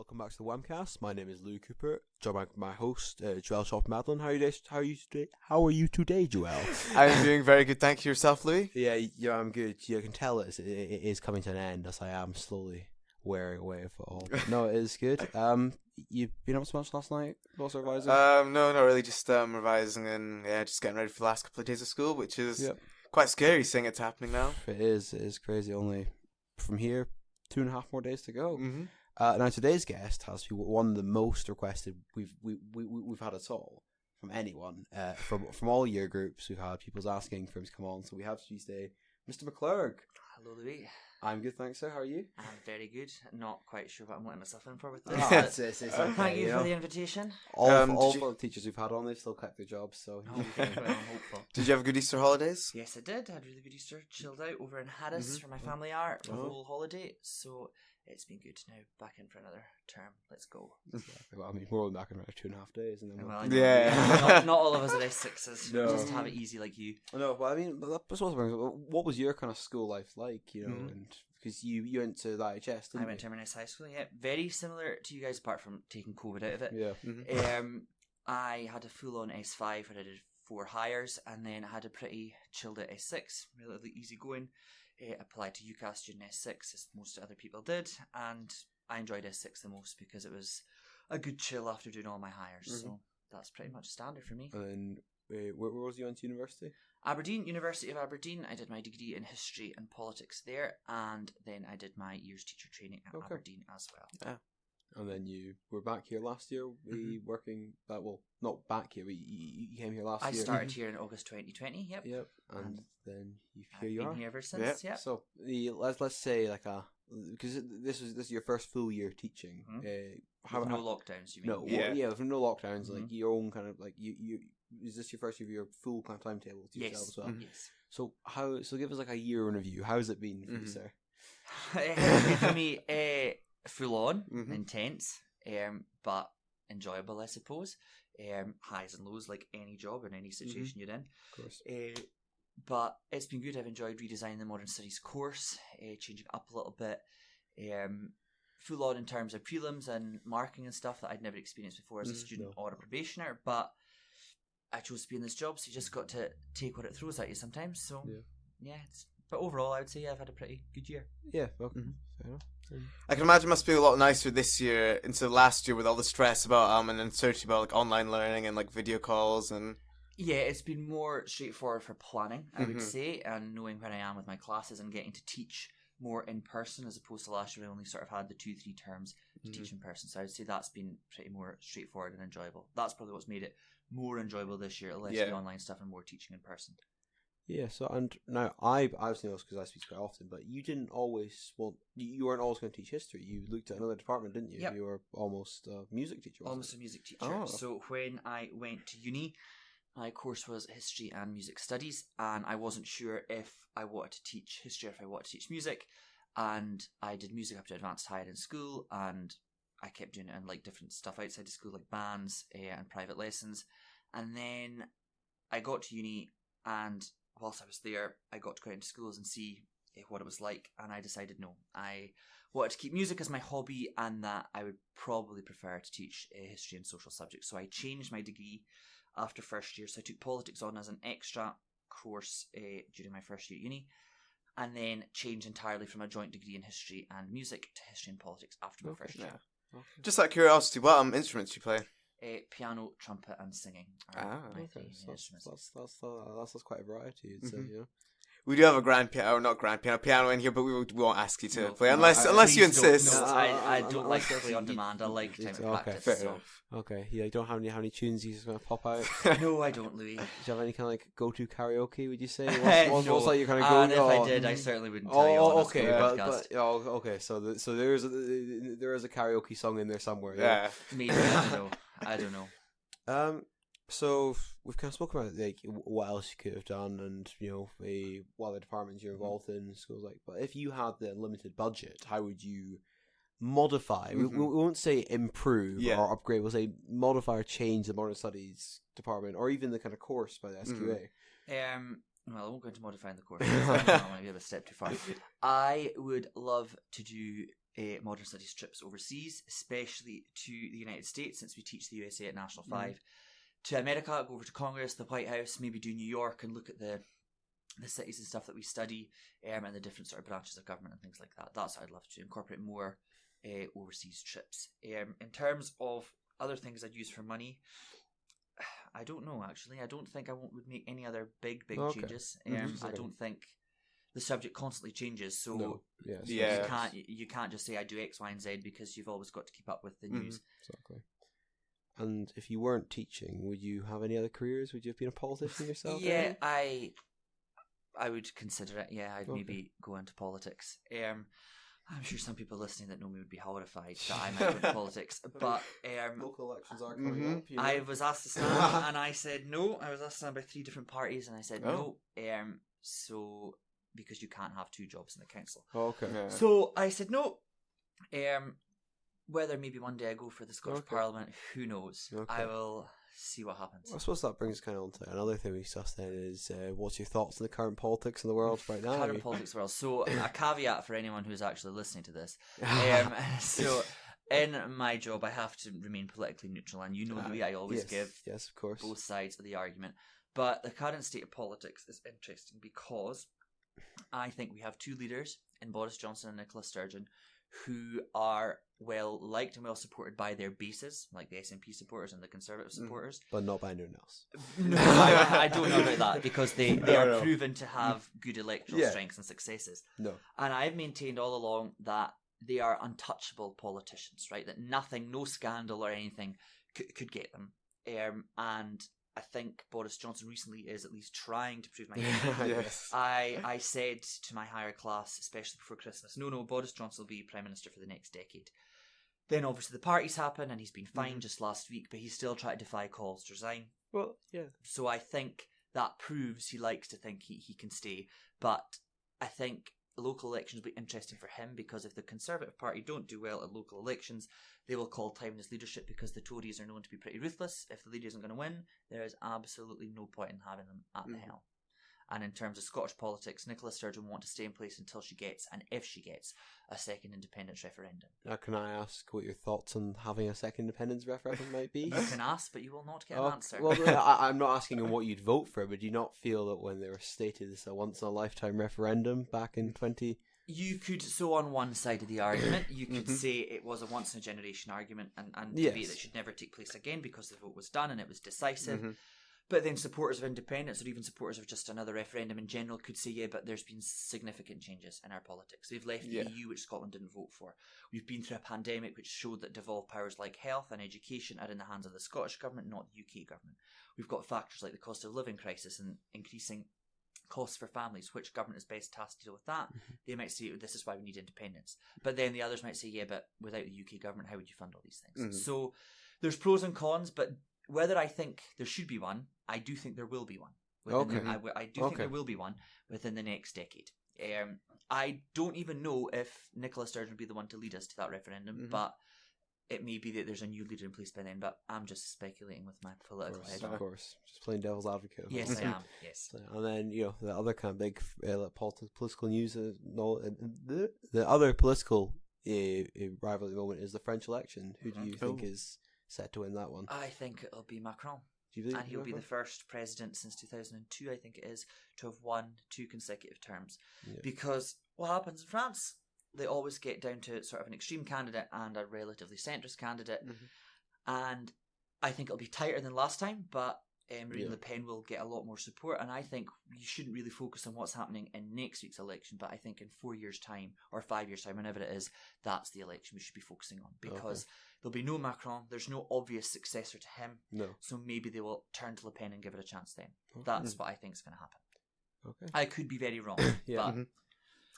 welcome back to the whamcast. My name is Lou Cooper, joined by my host, Joel Madeline. How are you today? How are you today, Joel? I'm doing very good, thank you. Yourself, Louis? Yeah, I'm good. You can tell it is coming to an end as I am slowly wearing away of it all. But no, it is good. You've been up so much last night? Also revising? No, not really. Just revising and just getting ready for the last couple of days of school, which is quite scary seeing it's happening now. It is crazy. Only from here, 2.5 more days to go. Mm-hmm. Now today's guest has been one of the most requested we've had at all from anyone. From all year groups, we've had people asking for him to come on. So we have today Mr McClurg. Hello, Louis. I'm good, thanks, sir. How are you? I'm very good. Not quite sure what I'm letting myself in for with this. It's okay, thank you for the invitation. All the teachers we've had on, they've still kept their jobs. So well, I'm hopeful. Did you have a good Easter holidays? Yes, I did. I had a really good Easter. Chilled out over in Harris for my family art for the whole holiday. So it's been good. Now back in for another term. Let's go. Well, I mean, we're only back in about 2.5 days, and then not all of us are S6s. No. Just have it easy like you. No, but I mean, what was your kind of school life like? You know, and because you went to the IHS, didn't you? I went to Inverness High School. Yeah, very similar to you guys, apart from taking COVID out of it. Yeah. Mm-hmm. I had a full-on S5 where I did 4 hires, and then I had a pretty chilled out S6, relatively easy going. Applied to UCAS during S6 as most other people did, and I enjoyed S6 the most because it was a good chill after doing all my hires. So that's pretty much standard for me. And where was you went to university? Aberdeen, University of Aberdeen. I did my degree in history and politics there, and then I did my year's teacher training at Aberdeen as well. Yeah. And then you were back here last year, working that not back here, but you came here last year. I started here in August 2020. Yep. And then I've been here ever since. Yep. So let's say because this is your first full year teaching. With no lockdowns, you mean? No, from no lockdowns. Like your own kind of like you. Is this your first year of your full kind of timetable to yourself as well? Yes. So give us like a year in review. How's it been for you, sir? For me, full on, intense, but enjoyable, I suppose. Highs and lows, like any job in any situation you're in. Of course. But it's been good. I've enjoyed redesigning the Modern Studies course, changing up a little bit. Full on in terms of prelims and marking and stuff that I'd never experienced before as a student or a probationer. But I chose to be in this job, so you just got to take what it throws at you sometimes. So but overall, I would say I've had a pretty good year. Yeah, well, fair enough. I can imagine it must be a lot nicer this year instead of last year with all the stress about and uncertainty about like online learning and like video calls and. Yeah, it's been more straightforward for planning, I would say, and knowing where I am with my classes and getting to teach more in person as opposed to last year. I only sort of had the 2-3 terms to teach in person, so I would say that's been pretty more straightforward and enjoyable. That's probably what's made it more enjoyable this year, less the online stuff and more teaching in person. Yeah, so and now I've seen this because I speak quite often, but you weren't always going to teach history. You looked at another department, didn't you? Yep. You were almost a music teacher. Almost a music teacher. So when I went to uni, my course was history and music studies, and I wasn't sure if I wanted to teach history or if I wanted to teach music. And I did music up to advanced higher in school, and I kept doing it in like different stuff outside of school, like bands and private lessons. And then I got to uni, and whilst I was there, I got to go into schools and see what it was like, and I decided no, I wanted to keep music as my hobby, and that I would probably prefer to teach history and social subjects. So I changed my degree after first year, so I took politics on as an extra course during my first year at uni, and then changed entirely from a joint degree in history and music to history and politics after my first year. Okay. Just out of curiosity, what instruments do you play? Piano, trumpet, and singing are my 3 instruments. That's quite a variety. It's, We do have a piano in here, but we won't ask you to play unless you insist. I don't like to play on demand. I like time to practice. Fair enough. Okay, you don't have any tunes you're just going to pop out? No, I don't, Louis. Do you have any kind of like go-to karaoke, would you say? What's like your kind of go-to? If I did, I certainly wouldn't tell you on this podcast. Okay, so there is a karaoke song in there somewhere. Yeah. Maybe, I don't know. So we've kind of spoken about like what else you could have done, and what other departments you're involved in, schools like. But if you had the limited budget, how would you modify? We won't say improve or upgrade. We'll say modify or change the modern studies department, or even the kind of course by the SQA. Well, I won't go into modifying the course. That might be a step too far. I would love to do modern studies trips overseas, especially to the United States, since we teach the USA at National 5. To America, go over to Congress, the White House, maybe do New York and look at the cities and stuff that we study, and the different sort of branches of government and things like that. That's what I'd love to incorporate more overseas trips. In terms of other things I'd use for money, I don't know, actually. I don't think I would make any other big changes. I don't think the subject constantly changes, so you can't just say I do X, Y, and Z, because you've always got to keep up with the news. Exactly. And if you weren't teaching, would you have any other careers? Would you have been a politician yourself? Yeah, I would consider it. Yeah, I'd maybe go into politics. I'm sure some people listening that know me would be horrified that I might go into politics, but local elections are coming up. I was asked to stand, and I said no. I was asked to stand by 3 different parties, and I said no. So because you can't have 2 jobs in the council. Okay. Yeah. So I said no. Whether maybe one day I go for the Scottish Parliament, who knows? I will see what happens. I suppose that brings us kind of on to another thing we discussed then is what's your thoughts on the current politics in the world right now? Current politics in the world. So a caveat for anyone who's actually listening to this. So in my job I have to remain politically neutral, and you know the way I always give of course, both sides of the argument. But the current state of politics is interesting because I think we have 2 leaders in Boris Johnson and Nicola Sturgeon who are well liked and well supported by their bases, like the SNP supporters and the Conservative supporters. But not by anyone else. No, I don't know about that, because they are proven to have good electoral strengths and successes. No. And I've maintained all along that they are untouchable politicians, right? That nothing, no scandal or anything could get them. And I think Boris Johnson recently is at least trying to prove my point. Yes. I said to my higher class, especially before Christmas, no, Boris Johnson will be Prime Minister for the next decade. Then obviously the parties happen, and he's been fined just last week, but he's still trying to defy calls to resign. Well, yeah. So I think that proves he likes to think he can stay. But I think local elections will be interesting for him, because if the Conservative Party don't do well at local elections, they will call time in his leadership, because the Tories are known to be pretty ruthless. If the leader isn't going to win, there is absolutely no point in having them at the helm. And in terms of Scottish politics, Nicola Sturgeon will want to stay in place until she gets, and if she gets, a second independence referendum. Now, can I ask what your thoughts on having a second independence referendum might be? You can ask, but you will not get an answer. Well, I'm not asking on what you'd vote for, but do you not feel that when they were stated as a once-in-a-lifetime referendum back in 20... You could, so on one side of the argument, you could say it was a once-in-a-generation argument and debate that should never take place again because the vote was done and it was decisive. But then supporters of independence, or even supporters of just another referendum in general, could say, yeah, but there's been significant changes in our politics. We've left the EU, which Scotland didn't vote for. We've been through a pandemic which showed that devolved powers like health and education are in the hands of the Scottish government, not the UK government. We've got factors like the cost of living crisis and increasing costs for families. Which government is best tasked to deal with that? They might say, this is why we need independence. But then the others might say, yeah, but without the UK government, how would you fund all these things? So there's pros and cons, but whether I think there should be one, I do think there will be one. I do think there will be one within the next decade. I don't even know if Nicola Sturgeon will be the one to lead us to that referendum, but it may be that there's a new leader in place by then. But I'm just speculating with my political head. Of course, just playing devil's advocate. Yes, I am. Yes. And then the other kind of big political news, the other political rival at the moment is the French election. Who do you think is set to win that one? I think it'll be Macron. And he'll be the first president since 2002, I think it is, to have won 2 consecutive terms. Yeah. Because what happens in France, they always get down to sort of an extreme candidate and a relatively centrist candidate. And I think it'll be tighter than last time, but Marine Le Pen will get a lot more support. And I think you shouldn't really focus on what's happening in next week's election, but I think in 4 years' time or 5 years' time, whenever it is, that's the election we should be focusing on. Because there'll be no Macron, there's no obvious successor to him. No. So maybe they will turn to Le Pen and give it a chance then. That's what I think is going to happen. I could be very wrong. But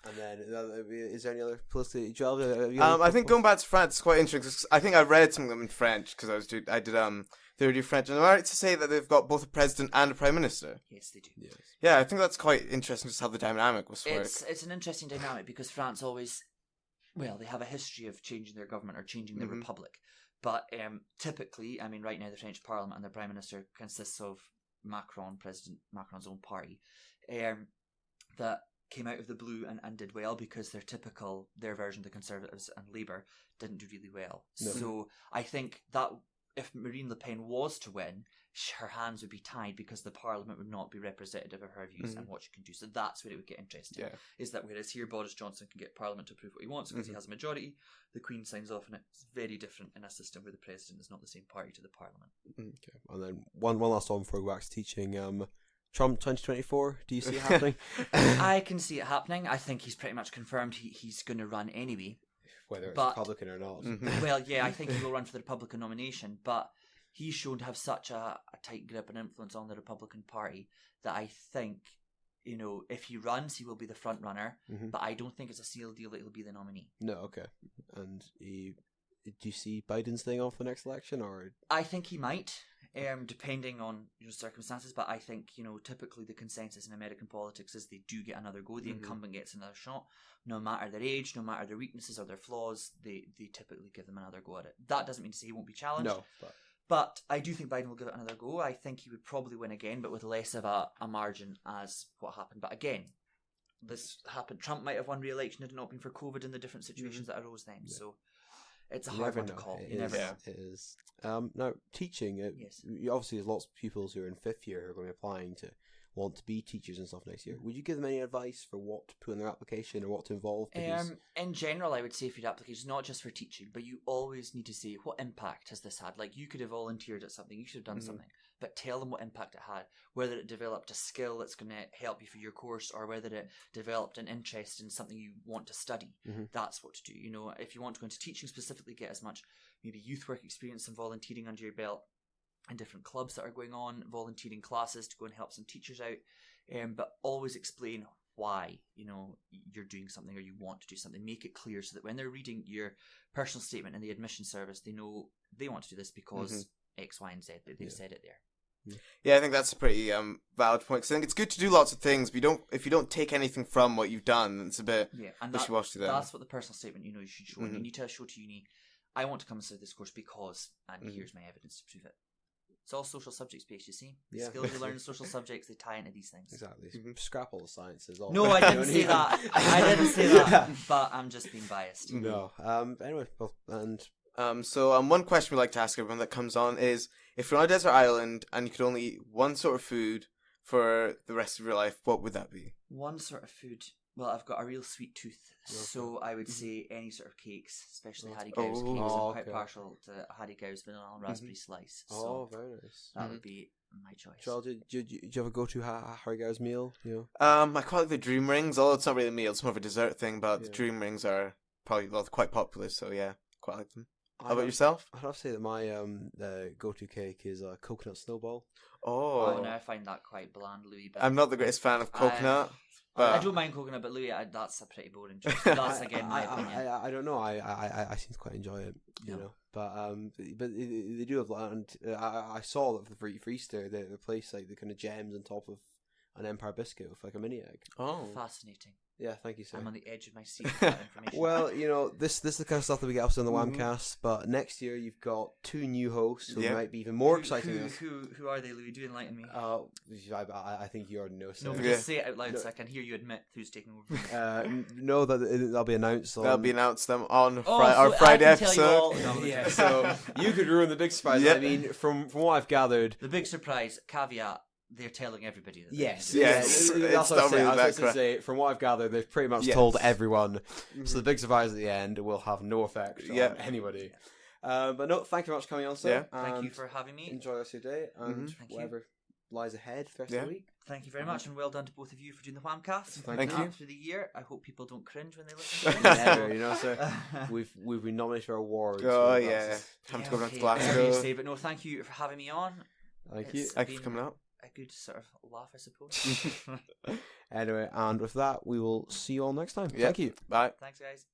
and then, is there any other political? I think going back to France is quite interesting. Cause I think I read some of them in French because I did third year French, and am I right to say that they've got both a president and a prime minister? Yes, they do. Yes. Yeah, I think that's quite interesting, just how the dynamic was work. It's an interesting dynamic because France always, they have a history of changing their government or changing their republic. But typically, I mean, right now the French Parliament and their prime minister consists of Macron, President Macron's own party, that came out of the blue and did well because their version of the Conservatives and Labour didn't do really well. No. So I think that if Marine Le Pen was to win, her hands would be tied because the Parliament would not be representative of her views and what she can do. So that's where it would get interesting. Yeah. Is that whereas here Boris Johnson can get Parliament to approve what he wants because he has a majority, the Queen signs off on it. It's very different in a system where the President is not the same party to the Parliament. Okay. And then one last one before we go back to teaching. Trump 2024, do you see it happening? I can see it happening. I think he's pretty much confirmed he's going to run anyway. Whether it's Republican or not. Well, yeah, I think he will run for the Republican nomination, but he's shown to have such a tight grip and influence on the Republican Party that I think, if he runs, he will be the front runner, but I don't think it's a sealed deal that he'll be the nominee. No, okay. And do you see Biden staying off the next election, or? I think he might, depending on circumstances, but I think, typically the consensus in American politics is they do get another go. The incumbent gets another shot. No matter their age, no matter their weaknesses or their flaws, they typically give them another go at it. That doesn't mean to say he won't be challenged. No, But I do think Biden will give it another go. I think he would probably win again, but with less of a margin as what happened. But again, this happened. Trump might have won re-election had it not been for COVID and the different situations that arose then. Yeah. So it's a hard one to call. You never know. It is. Now, teaching, yes. Obviously there's lots of pupils who are in 5th year who are going to be applying to want to be teachers and stuff next year. Would you give them any advice for what to put in their application or what to involve? In general, I would say for your application, not just for teaching, but you always need to say, what impact has this had? Like, you could have volunteered at something, you should have done something, but tell them what impact it had, whether it developed a skill that's going to help you for your course or whether it developed an interest in something you want to study. That's what to do. If you want to go into teaching specifically, get as much maybe youth work experience and volunteering under your belt and different clubs that are going on, volunteering classes to go and help some teachers out, but always explain why you're doing something or you want to do something. Make it clear so that when they're reading your personal statement in the admission service, they know they want to do this because X, Y, and Z. They've said it there. Yeah, I think that's a pretty valid point. Because I think it's good to do lots of things, but if you don't take anything from what you've done, it's a bit wishy-washy. That's what the personal statement you should show. And you need to show to uni, I want to come and study this course because, and here's my evidence to prove it. It's all social subjects based, you see. The skills you learn in social subjects, they tie into these things. Exactly. Scrap all the sciences. No, I didn't say that. I didn't say that. But I'm just being biased. No. Anyway, so one question we like to ask everyone that comes on is, if you're on a desert island and you could only eat one sort of food for the rest of your life, what would that be? One sort of food. Well, I've got a real sweet tooth, so I would say any sort of cakes, especially Hattie Gow's cakes. I'm quite partial to Hattie Gow's vanilla and raspberry slice. So very nice. That would be my choice. Charles, do you have a go-to Hattie Gow's meal? I quite like the dream rings, although it's not really a meal, it's more of a dessert thing, but the dream rings are probably quite popular, so yeah, quite like them. How about yourself? I'd have to say that my go-to cake is a coconut snowball. Oh, no, I find that quite bland, Louis. But I'm not the greatest fan of coconut. I don't mind coconut, but Louis, that's a pretty boring choice. That's again my opinion. I don't know. I seem to quite enjoy it, you know. But they do have, and I saw that for Easter they place like the kind of gems on top of an Empire biscuit with like a mini egg. Oh, fascinating. Yeah, thank you, sir. I'm on the edge of my seat with that information. Well, this is the kind of stuff that we get up to on the Whamcast, but next year you've got 2 new hosts who might be even more exciting. Who are they, Louis? Do enlighten me. I think you already know. So. No, but just say it out loud so I can hear you admit who's taking over. No, that'll be announced. That'll be announced on our Friday episode. Yeah, so you could ruin the big surprise. I mean, from what I've gathered, the big surprise caveat. They're telling everybody that. Yes. That's what I was going to say. From what I've gathered, they've pretty much told everyone. So the big surprise at the end will have no effect on anybody. But no, thank you very much for coming on, sir. Yeah. Thank you for having me. Enjoy the rest of your day and whatever lies ahead for the rest of the week. Thank you very much, and well done to both of you for doing the Whamcast. Thank you. Through the year, I hope people don't cringe when they listen to it. Never, sir. We've been nominated for awards. Oh yeah, time to go down to Glasgow. But no, thank you for having me on. Thank you. Thank you for coming out. A good sort of laugh, I suppose. Anyway, and with that, we will see you all next time. Thank you. Bye. Thanks, guys.